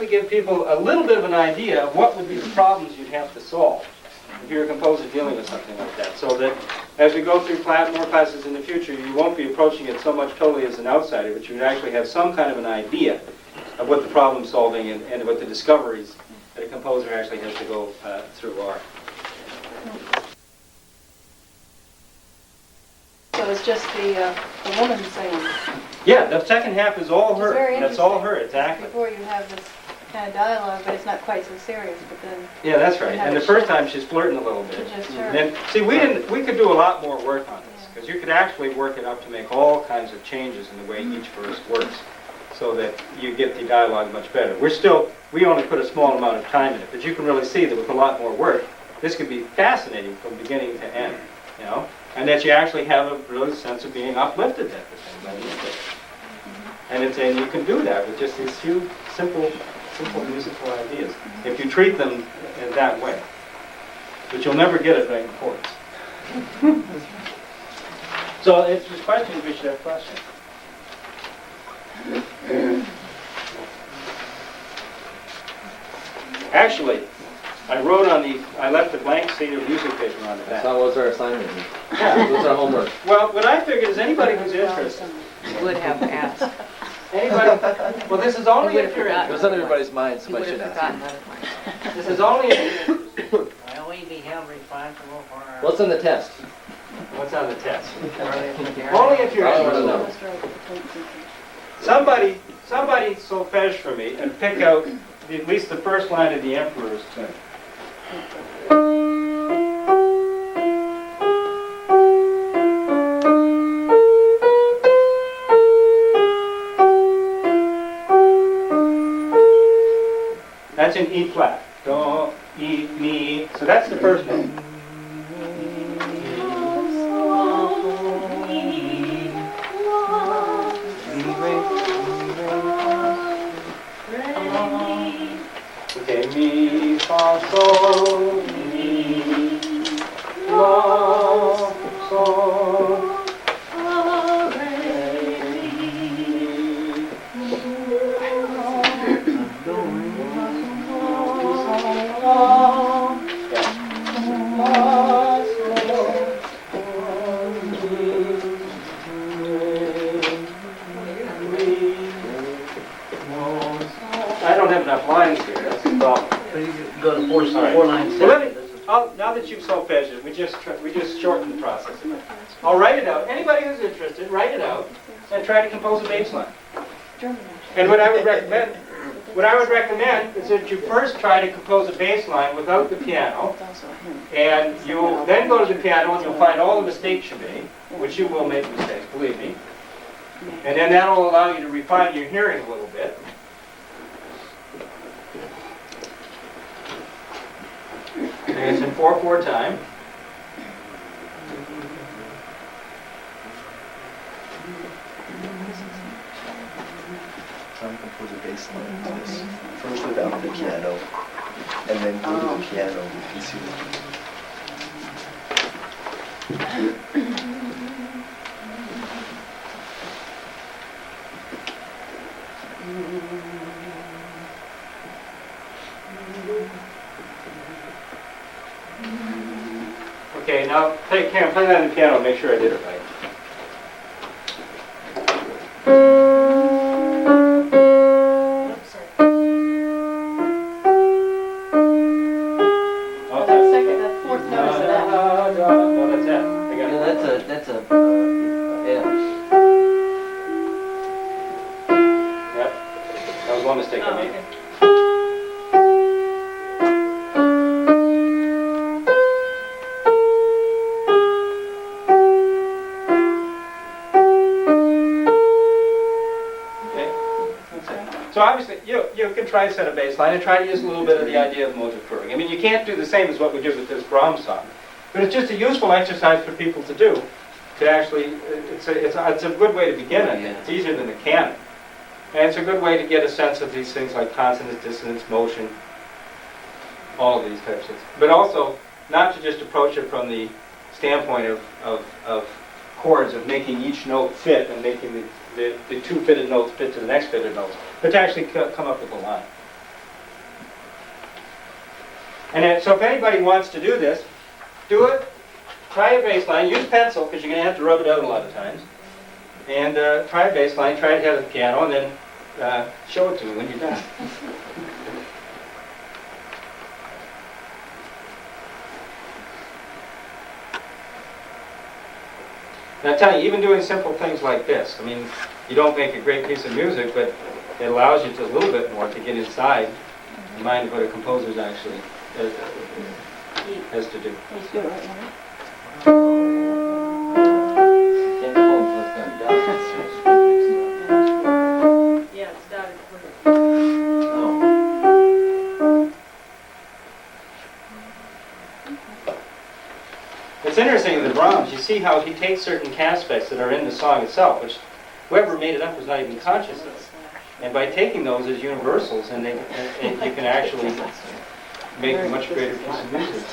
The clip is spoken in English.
Give people a little bit of an idea of what would be the problems you'd have to solve if you're a composer dealing with something like that, so that as we go through more classes in the future, you won't be approaching it so much totally as an outsider, but you would actually have some kind of an idea of what the problem solving and what the discoveries that a composer actually has to go through are. So it's just the woman singing. Yeah, the second half is all her. That's all her, exactly. Before you have this kind of dialogue, but it's not quite so serious. But then yeah, that's right. And the first time she's flirting a little bit. Just her. And then, see, we could do a lot more work on this because you could actually work it up to make all kinds of changes in the way each verse works, so that you get the dialogue much better. We only put a small amount of time in it, but you can really see that with a lot more work, this could be fascinating from beginning to end, you know, and that you actually have a real sense of being uplifted at the same by music. And you can do that with just these few simple musical ideas, if you treat them in that way. But you'll never get it right in chords. So if there's questions, we should have questions. Actually, I left a blank sheet of music paper on the back. So what's our assignment? Yeah. What's our homework? Well, what I figured is anybody who's interested. Would have asked. Anybody? Well, this is only if you're It was on everybody's mind, so You I would should have ask. forgotten that. This is only if you're interested. Will we be held responsible for our... What's on the test? What's on the test? Only Only if you're I don't interested. know. Somebody solfege for me and pick out at least the first line of the Emperor's tune. That's in E flat. Do, E, Mi. So that's the first one. Okay, mi, fa, sol, mi, la, sol, re, mi. I don't have enough lines here, that's the problem. So you go to four All lines. Well, now that you've solfeged it, we just shortened the process a bit. I'll write it out. Anybody who's interested, write it out and try to compose a bass line. And what I would recommend is that you first try to compose a bass line without the piano, and you'll then go to the piano and you'll find all the mistakes you made, which you will make mistakes, believe me. And then that'll allow you to refine your hearing a little bit. And it's in 4/4 time. Try to compose a bass line to this. First without the piano, and then go to the piano with the CD. Okay, now Karen, play that on the piano and make sure I did it right. That fourth notice of that. No, that's it. I got it. That's a, yeah. Yep. That was one mistake I made. try to set a baseline and try to use a little bit of the idea of Motivführung. I mean, you can't do the same as what we did with this Brahms song, but it's just a useful exercise for people to do. To actually, it's a good way to begin it. It's easier than the canon. And it's a good way to get a sense of these things like consonance, dissonance, motion, all of these types of things. But also, not to just approach it from the standpoint of chords, of making each note fit and making the two fitted notes fit to the next fitted notes, but to actually come up with a line. And so if anybody wants to do this, do it. Try a bass line. Use pencil, because you're going to have to rub it out a lot of times. And try a bass line, try it ahead of the piano, and then show it to me when you're done. And I tell you, even doing simple things like this, I mean, you don't make a great piece of music, but it allows you to a little bit more to get inside the mind of what a composer actually has to do. Let's do it right now. Can't go home until it's done. Yeah, it's dotted clear. No. It's interesting with the Brahms, you see how he takes certain aspects that are in the song itself, which whoever made it up was not even conscious of. And by taking those as universals, and you can actually make a much greater piece of music.